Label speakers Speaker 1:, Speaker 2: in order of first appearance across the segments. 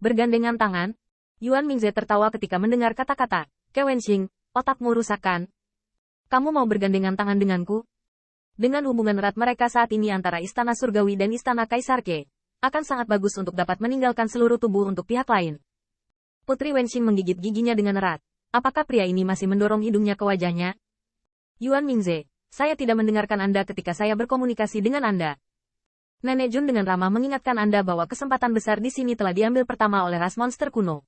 Speaker 1: Bergandengan tangan? Yuan Mingze tertawa ketika mendengar kata-kata, Ke Wenxing, otakmu rusak kan? Kamu mau bergandengan tangan denganku? Dengan hubungan erat mereka saat ini antara Istana Surgawi dan Istana Kaisar Ke, akan sangat bagus untuk dapat meninggalkan seluruh tubuh untuk pihak lain. Putri Wenxing menggigit giginya dengan erat. Apakah pria ini masih mendorong hidungnya ke wajahnya? Yuan Mingze, saya tidak mendengarkan Anda ketika saya berkomunikasi dengan Anda. Nenek Jun dengan ramah mengingatkan Anda bahwa kesempatan besar di sini telah diambil pertama oleh ras monster kuno.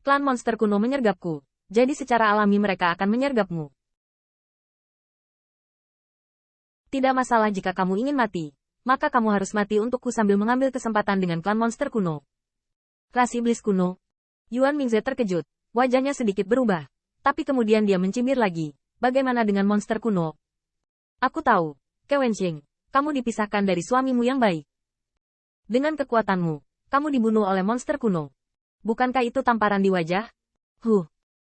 Speaker 1: Klan monster kuno menyergapku, jadi secara alami mereka akan menyergapmu. Tidak masalah jika kamu ingin mati, maka kamu harus mati untukku sambil mengambil kesempatan dengan klan monster kuno. Ras iblis kuno. Yuan Mingze terkejut, wajahnya sedikit berubah, tapi kemudian dia mencibir lagi. Bagaimana dengan monster kuno? Aku tahu, Ke Wenxing, kamu dipisahkan dari suamimu yang baik. Dengan kekuatanmu, kamu dibunuh oleh monster kuno. Bukankah itu tamparan di wajah?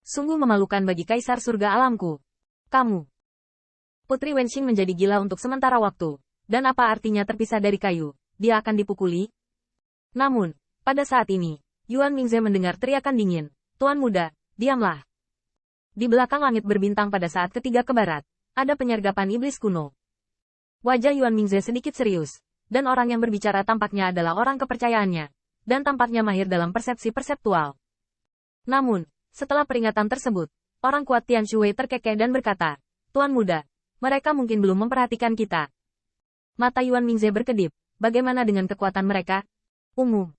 Speaker 1: Sungguh memalukan bagi Kaisar Surga Alamku. Kamu. Putri Wenxing menjadi gila untuk sementara waktu. Dan apa artinya terpisah dari kayu? Dia akan dipukuli? Namun, pada saat ini, Yuan Mingze mendengar teriakan dingin. Tuan muda, diamlah. Di belakang langit berbintang pada saat ketiga ke barat, ada penyergapan iblis kuno. Wajah Yuan Mingze sedikit serius, dan orang yang berbicara tampaknya adalah orang kepercayaannya, dan tampaknya mahir dalam persepsi perseptual. Namun, setelah peringatan tersebut, orang kuat Tian Shui terkekeh dan berkata, Tuan muda, mereka mungkin belum memperhatikan kita. Mata Yuan Mingze berkedip, bagaimana dengan kekuatan mereka? Umum.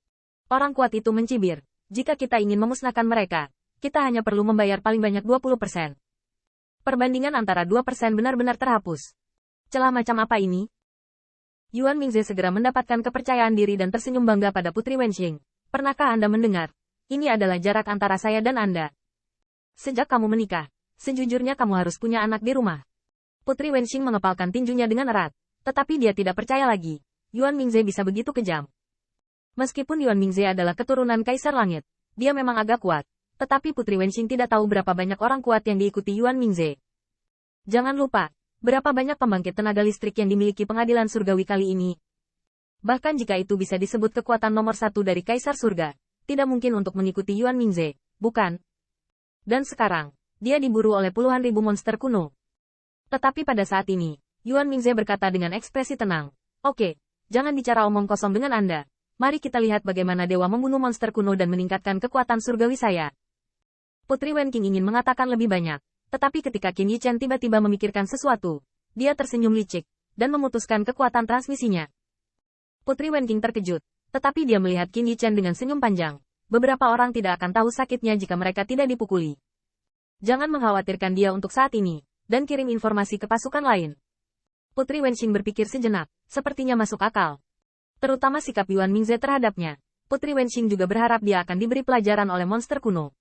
Speaker 1: Orang kuat itu mencibir, jika kita ingin memusnahkan mereka, kita hanya perlu membayar paling banyak 20%. Perbandingan antara 2% benar-benar terhapus. Celah macam apa ini? Yuan Mingze segera mendapatkan kepercayaan diri dan tersenyum bangga pada Putri Wenxing. Pernahkah Anda mendengar? Ini adalah jarak antara saya dan Anda. Sejak kamu menikah, sejujurnya kamu harus punya anak di rumah. Putri Wenxing mengepalkan tinjunya dengan erat, tetapi dia tidak percaya lagi. Yuan Mingze bisa begitu kejam. Meskipun Yuan Mingze adalah keturunan Kaisar Langit, dia memang agak kuat, tetapi Putri Wenxing tidak tahu berapa banyak orang kuat yang diikuti Yuan Mingze. Jangan lupa, berapa banyak pembangkit tenaga listrik yang dimiliki pengadilan surgawi kali ini. Bahkan jika itu bisa disebut kekuatan nomor satu dari Kaisar Surga, tidak mungkin untuk mengikuti Yuan Mingze, bukan? Dan sekarang, dia diburu oleh puluhan ribu monster kuno. Tetapi pada saat ini, Yuan Mingze berkata dengan ekspresi tenang, Oke, jangan bicara omong kosong dengan Anda. Mari kita lihat bagaimana dewa membunuh monster kuno dan meningkatkan kekuatan surgawi saya. Putri Wenqing ingin mengatakan lebih banyak, tetapi ketika Qin Yichen tiba-tiba memikirkan sesuatu, dia tersenyum licik, dan memutuskan kekuatan transmisinya. Putri Wenqing terkejut, tetapi dia melihat Qin Yichen dengan senyum panjang. Beberapa orang tidak akan tahu sakitnya jika mereka tidak dipukuli. Jangan mengkhawatirkan dia untuk saat ini, dan kirim informasi ke pasukan lain. Putri Wenxing berpikir sejenak, sepertinya masuk akal. Terutama sikap Yuan Mingze terhadapnya. Putri Wenxing juga berharap dia akan diberi pelajaran oleh monster kuno.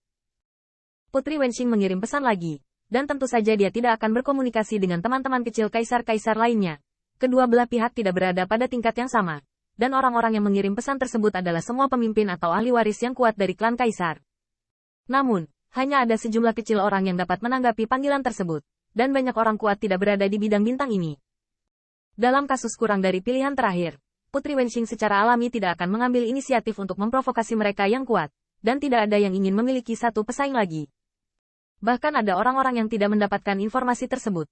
Speaker 1: Putri Wenxing mengirim pesan lagi, dan tentu saja dia tidak akan berkomunikasi dengan teman-teman kecil kaisar-kaisar lainnya. Kedua belah pihak tidak berada pada tingkat yang sama, dan orang-orang yang mengirim pesan tersebut adalah semua pemimpin atau ahli waris yang kuat dari klan kaisar. Namun, hanya ada sejumlah kecil orang yang dapat menanggapi panggilan tersebut, dan banyak orang kuat tidak berada di bidang bintang ini. Dalam kasus kurang dari pilihan terakhir, Putri Wenxing secara alami tidak akan mengambil inisiatif untuk memprovokasi mereka yang kuat, dan tidak ada yang ingin memiliki satu pesaing lagi. Bahkan ada orang-orang yang tidak mendapatkan informasi tersebut.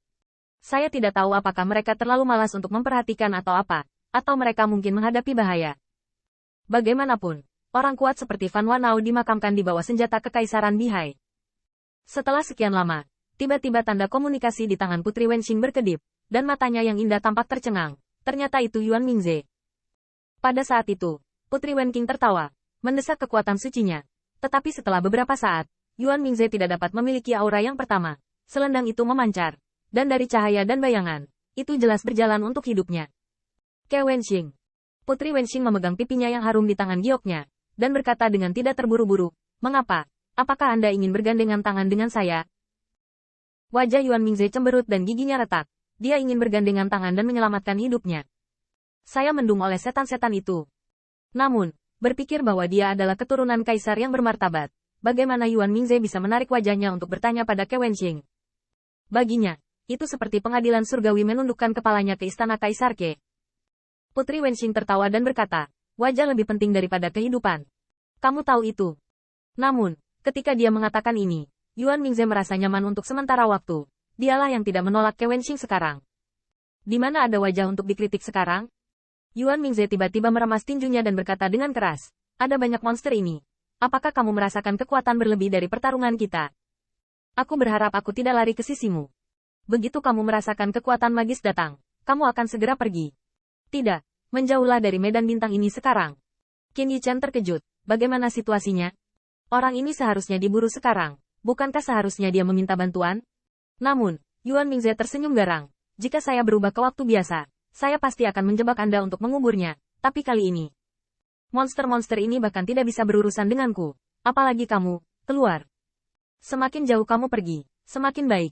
Speaker 1: Saya tidak tahu apakah mereka terlalu malas untuk memperhatikan atau apa, atau mereka mungkin menghadapi bahaya. Bagaimanapun, orang kuat seperti Fan Wanao dimakamkan di bawah senjata kekaisaran Bihai. Setelah sekian lama, tiba-tiba tanda komunikasi di tangan Putri Wenxing berkedip, dan matanya yang indah tampak tercengang. Ternyata itu Yuan Mingze. Pada saat itu, Putri Wenqing tertawa, mendesak kekuatan sucinya. Tetapi setelah beberapa saat, Yuan Mingze tidak dapat memiliki aura yang pertama. Selendang itu memancar, dan dari cahaya dan bayangan, itu jelas berjalan untuk hidupnya. Ke Wenxing. Putri Wenxing memegang pipinya yang harum di tangan gioknya, dan berkata dengan tidak terburu-buru, Mengapa? Apakah Anda ingin bergandengan tangan dengan saya? Wajah Yuan Mingze cemberut dan giginya retak. Dia ingin bergandengan tangan dan menyelamatkan hidupnya. Saya mendung oleh setan-setan itu. Namun, berpikir bahwa dia adalah keturunan kaisar yang bermartabat. Bagaimana Yuan Mingze bisa menarik wajahnya untuk bertanya pada Ke Wenxing? Baginya, itu seperti pengadilan surgawi menundukkan kepalanya ke istana Kaisar Ke. Putri Wenxing tertawa dan berkata, wajah lebih penting daripada kehidupan. Kamu tahu itu. Namun, ketika dia mengatakan ini, Yuan Mingze merasa nyaman untuk sementara waktu. Dialah yang tidak menolak Ke Wenxing sekarang. Di mana ada wajah untuk dikritik sekarang? Yuan Mingze tiba-tiba meremas tinjunya dan berkata dengan keras, ada banyak monster ini. Apakah kamu merasakan kekuatan berlebih dari pertarungan kita? Aku berharap aku tidak lari ke sisimu. Begitu kamu merasakan kekuatan magis datang, kamu akan segera pergi. Tidak, menjauhlah dari medan bintang ini sekarang. Qin Yichen terkejut, bagaimana situasinya? Orang ini seharusnya diburu sekarang, bukankah seharusnya dia meminta bantuan? Namun, Yuan Mingze tersenyum garang. Jika saya berubah ke waktu biasa, saya pasti akan menjebak Anda untuk menguburnya, tapi kali ini. Monster-monster ini bahkan tidak bisa berurusan denganku. Apalagi kamu, keluar. Semakin jauh kamu pergi, semakin baik.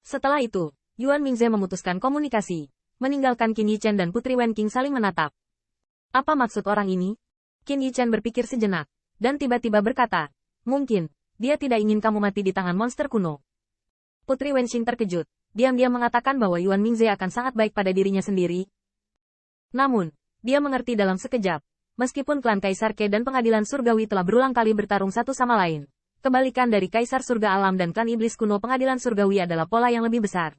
Speaker 1: Setelah itu, Yuan Mingze memutuskan komunikasi, meninggalkan Qin Yichen dan Putri Wenqing saling menatap. Apa maksud orang ini? Qin Yichen berpikir sejenak, dan tiba-tiba berkata, mungkin, dia tidak ingin kamu mati di tangan monster kuno. Putri Wenqing terkejut, diam-diam mengatakan bahwa Yuan Mingze akan sangat baik pada dirinya sendiri. Namun, dia mengerti dalam sekejap, meskipun klan Kaisar Ke dan Pengadilan Surgawi telah berulang kali bertarung satu sama lain. Kebalikan dari Kaisar Surga Alam dan klan Iblis kuno Pengadilan Surgawi adalah pola yang lebih besar.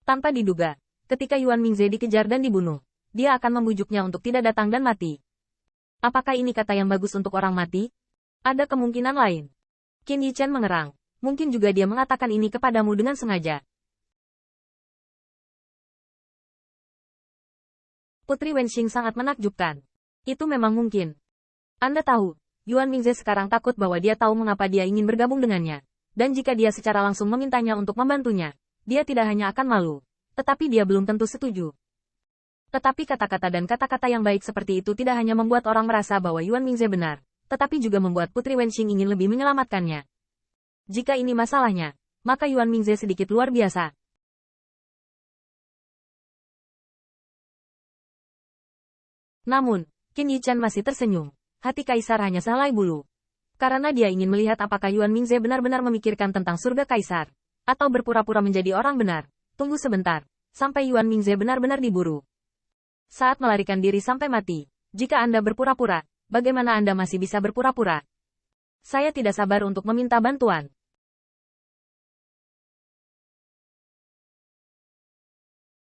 Speaker 1: Tanpa diduga, ketika Yuan Mingze dikejar dan dibunuh, dia akan membujuknya untuk tidak datang dan mati. Apakah ini kata yang bagus untuk orang mati? Ada kemungkinan lain. Qin Yichen mengerang. Mungkin juga dia mengatakan ini kepadamu dengan sengaja. Putri Wenqing sangat menakjubkan. Itu memang mungkin. Anda tahu, Yuan Mingze sekarang takut bahwa dia tahu mengapa dia ingin bergabung dengannya. Dan jika dia secara langsung memintanya untuk membantunya, dia tidak hanya akan malu, tetapi dia belum tentu setuju. Tetapi kata-kata dan kata-kata yang baik seperti itu tidak hanya membuat orang merasa bahwa Yuan Mingze benar, tetapi juga membuat Putri Wenqing ingin lebih menyelamatkannya. Jika ini masalahnya, maka Yuan Mingze sedikit luar biasa. Namun, Qin Yichen masih tersenyum. Hati Kaisar hanya sehelai bulu. Karena dia ingin melihat apakah Yuan Mingze benar-benar memikirkan tentang surga Kaisar. Atau berpura-pura menjadi orang benar. Tunggu sebentar, sampai Yuan Mingze benar-benar diburu. Saat melarikan diri sampai mati, jika Anda berpura-pura, bagaimana Anda masih bisa berpura-pura? Saya tidak sabar untuk meminta bantuan.